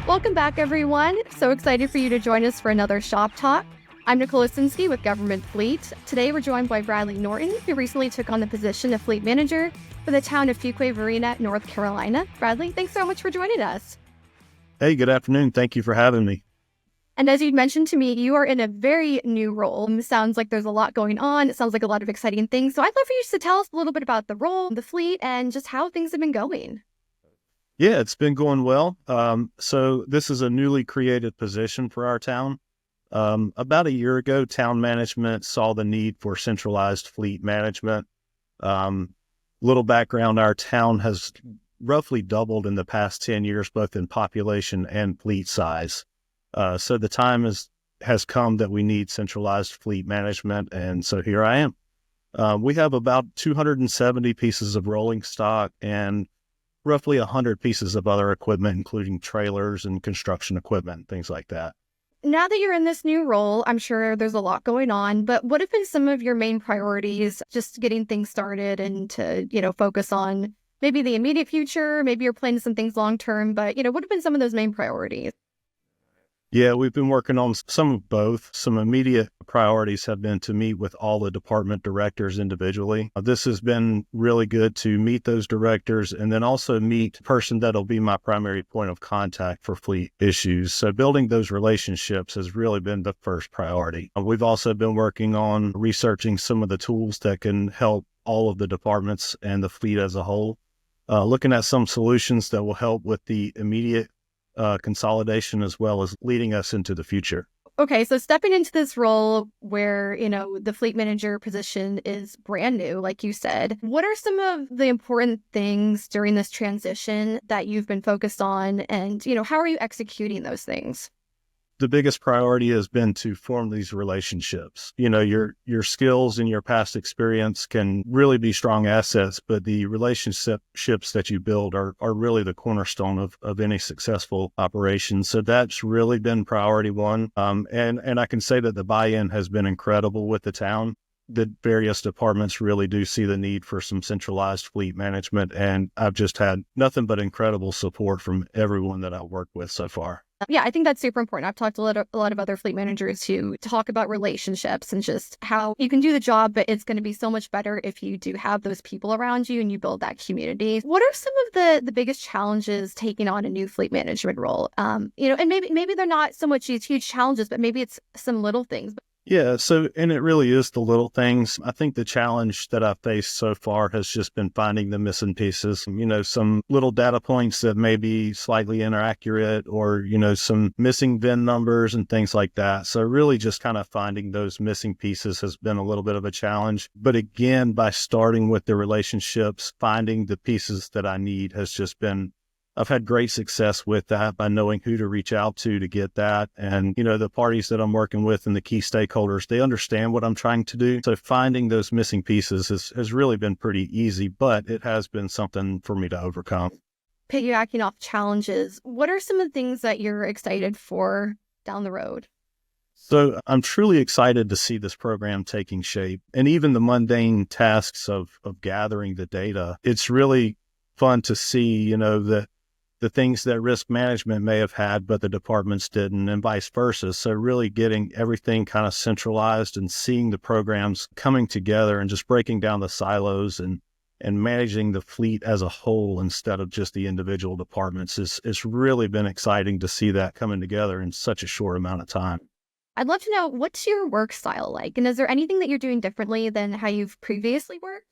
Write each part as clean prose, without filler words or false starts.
Welcome back, everyone. So excited for you to join us for another Shop Talk. I'm Nicole Osinski with Government Fleet. Today, we're joined by Bradley Norton, who recently took on the position of Fleet Manager for the Town of Fuquay-Varina, North Carolina. Bradley, thanks so much for joining us. Hey, good afternoon. Thank you for having me. And as you mentioned to me, you are in a very new role. It sounds like there's a lot going on. It sounds like a lot of exciting things. So I'd love for you to tell us a little bit about the role, the fleet, and just how things have been going. Yeah, it's been going well. So this is a newly created position for our town. About a year ago, town management saw the need for centralized fleet management. Little background, our town has roughly doubled in the past 10 years, both in population and fleet size. So the time has come that we need centralized fleet management, and so here I am. We have about 270 pieces of rolling stock and roughly 100 pieces of other equipment, including trailers and construction equipment, things like that. Now that you're in this new role, I'm sure there's a lot going on, but what have been some of your main priorities just getting things started and to, focus on maybe the immediate future? Maybe you're planning some things long term, but, what have been some of those main priorities? Yeah, we've been working on some of both. Some immediate priorities have been to meet with all the department directors individually. This has been really good to meet those directors and then also meet the person that'll be my primary point of contact for fleet issues. So building those relationships has really been the first priority. We've also been working on researching some of the tools that can help all of the departments and the fleet as a whole, looking at some solutions that will help with the immediate consolidation as well as leading us into the future. Okay, so stepping into this role where, the fleet manager position is brand new, like you said, what are some of the important things during this transition that you've been focused on? And, how are you executing those things? The biggest priority has been to form these relationships. Your skills and your past experience can really be strong assets, but the relationships that you build are really the cornerstone of any successful operation. So that's really been priority one. And I can say that the buy-in has been incredible with the town. The various departments really do see the need for some centralized fleet management. And I've just had nothing but incredible support from everyone that I've worked with so far. Yeah, I think that's super important. I've talked to a lot of other fleet managers who talk about relationships and just how you can do the job, but it's going to be so much better if you do have those people around you and you build that community. What are some of the biggest challenges taking on a new fleet management role? And maybe they're not so much these huge challenges, but maybe it's some little things. Yeah, and it really is the little things. I think the challenge that I've faced so far has just been finding the missing pieces, some little data points that may be slightly inaccurate or, some missing VIN numbers and things like that. So really just kind of finding those missing pieces has been a little bit of a challenge. But again, by starting with the relationships, finding the pieces that I need has just been I've had great success with that by knowing who to reach out to get that. And, the parties that I'm working with and the key stakeholders, they understand what I'm trying to do. So finding those missing pieces has really been pretty easy, but it has been something for me to overcome. Piggybacking off challenges, what are some of the things that you're excited for down the road? So I'm truly excited to see this program taking shape and even the mundane tasks of gathering the data. It's really fun to see, the things that risk management may have had, but the departments didn't, and vice versa. So really getting everything kind of centralized and seeing the programs coming together and just breaking down the silos and managing the fleet as a whole instead of just the individual departments it's really been exciting to see that coming together in such a short amount of time. I'd love to know, what's your work style like? And is there anything that you're doing differently than how you've previously worked?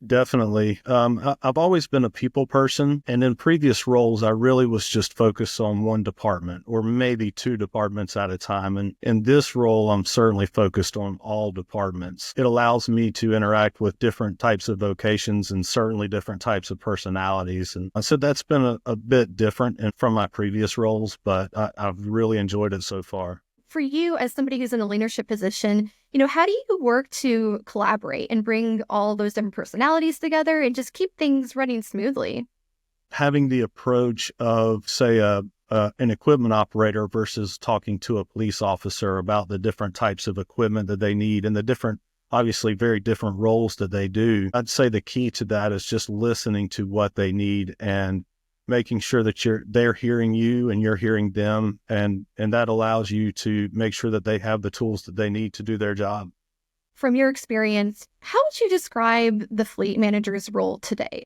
Definitely. I've always been a people person, and in previous roles, I really was just focused on one department or maybe two departments at a time. And in this role, I'm certainly focused on all departments. It allows me to interact with different types of vocations and certainly different types of personalities. And so that's been a bit different from my previous roles, but I've really enjoyed it so far. For you, as somebody who's in a leadership position, how do you work to collaborate and bring all those different personalities together and just keep things running smoothly? Having the approach of, say, an equipment operator versus talking to a police officer about the different types of equipment that they need and the different, obviously very different roles that they do. I'd say the key to that is just listening to what they need and making sure that they're hearing you and you're hearing them, and that allows you to make sure that they have the tools that they need to do their job. From your experience, how would you describe the fleet manager's role today?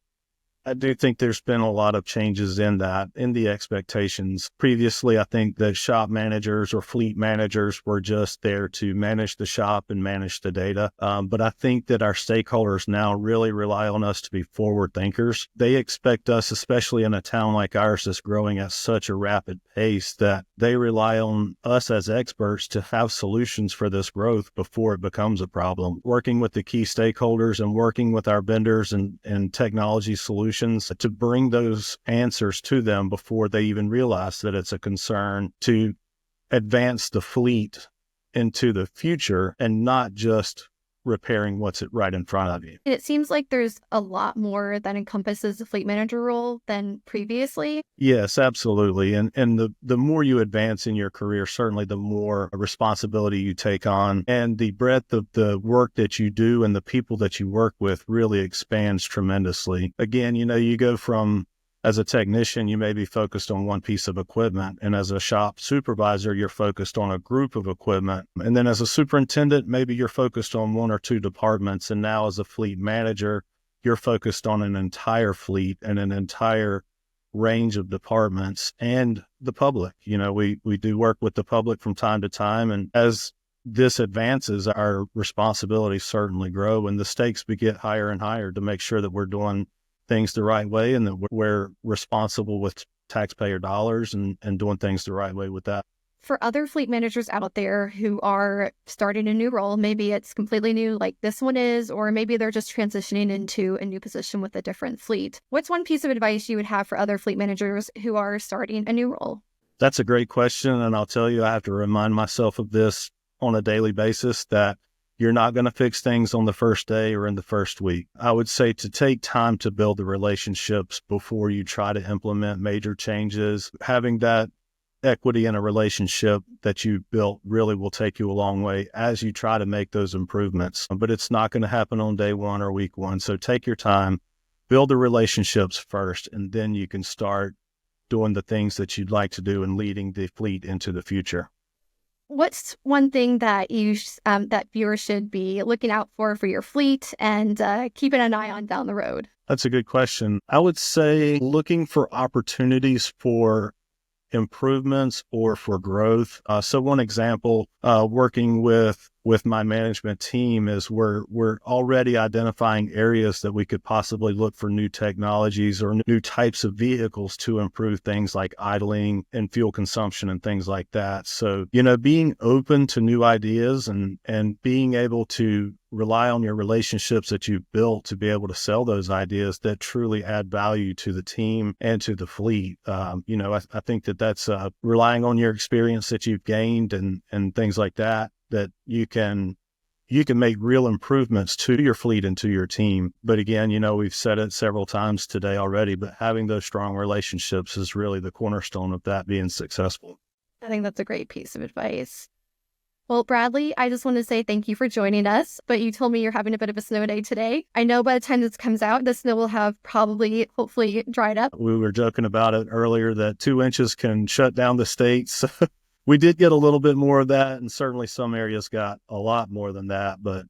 I do think there's been a lot of changes in the expectations. Previously, I think that shop managers or fleet managers were just there to manage the shop and manage the data. But I think that our stakeholders now really rely on us to be forward thinkers. They expect us, especially in a town like ours that's growing at such a rapid pace, that they rely on us as experts to have solutions for this growth before it becomes a problem. Working with the key stakeholders and working with our vendors and technology solutions to bring those answers to them before they even realize that it's a concern, to advance the fleet into the future and not just repairing what's right in front of you. It seems like there's a lot more that encompasses the fleet manager role than previously. Yes, absolutely. And the more you advance in your career, certainly the more responsibility you take on, and the breadth of the work that you do and the people that you work with really expands tremendously. Again, you go from, as a technician, you may be focused on one piece of equipment. And as a shop supervisor, you're focused on a group of equipment. And then as a superintendent, maybe you're focused on one or two departments. And now as a fleet manager, you're focused on an entire fleet and an entire range of departments and the public. We do work with the public from time to time. And as this advances, our responsibilities certainly grow and the stakes get higher and higher to make sure that we're doing things the right way and that we're responsible with taxpayer dollars and doing things the right way with that. For other fleet managers out there who are starting a new role, maybe it's completely new like this one is, or maybe they're just transitioning into a new position with a different fleet. What's one piece of advice you would have for other fleet managers who are starting a new role? That's a great question. And I'll tell you, I have to remind myself of this on a daily basis, that you're not going to fix things on the first day or in the first week. I would say to take time to build the relationships before you try to implement major changes. Having that equity in a relationship that you built really will take you a long way as you try to make those improvements. But it's not going to happen on day one or week one. So take your time, build the relationships first, and then you can start doing the things that you'd like to do and leading the fleet into the future. What's one thing that that viewers should be looking out for your fleet and keeping an eye on down the road? That's a good question. I would say looking for opportunities for improvements or for growth. So one example, working with my management team, is we're already identifying areas that we could possibly look for new technologies or new types of vehicles to improve things like idling and fuel consumption and things like that. So, being open to new ideas and being able to rely on your relationships that you've built to be able to sell those ideas that truly add value to the team and to the fleet. I think that's relying on your experience that you've gained and things like that you can make real improvements to your fleet and to your team. But again, we've said it several times today already, but having those strong relationships is really the cornerstone of that being successful. I think that's a great piece of advice. Well, Bradley, I just want to say thank you for joining us, but you told me you're having a bit of a snow day today. I know by the time this comes out, the snow will have hopefully dried up. We were joking about it earlier that 2 inches can shut down the state. So we did get a little bit more of that, and certainly some areas got a lot more than that, but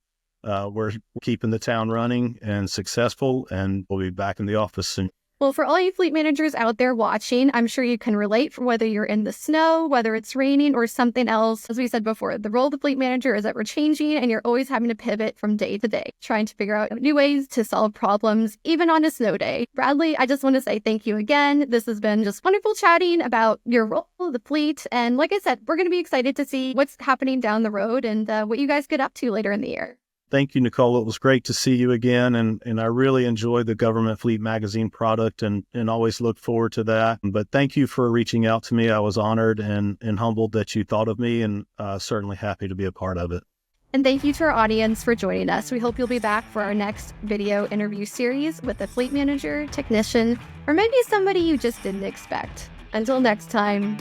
we're keeping the town running and successful, and we'll be back in the office soon. Well, for all you fleet managers out there watching, I'm sure you can relate, for whether you're in the snow, whether it's raining or something else. As we said before, the role of the fleet manager is ever changing, and you're always having to pivot from day to day, trying to figure out new ways to solve problems, even on a snow day. Bradley, I just want to say thank you again. This has been just wonderful chatting about your role, the fleet. And like I said, we're going to be excited to see what's happening down the road and what you guys get up to later in the year. Thank you, Nicole. It was great to see you again. And I really enjoyed the Government Fleet Magazine product and always look forward to that. But thank you for reaching out to me. I was honored and humbled that you thought of me, and certainly happy to be a part of it. And thank you to our audience for joining us. We hope you'll be back for our next video interview series with a fleet manager, technician, or maybe somebody you just didn't expect. Until next time.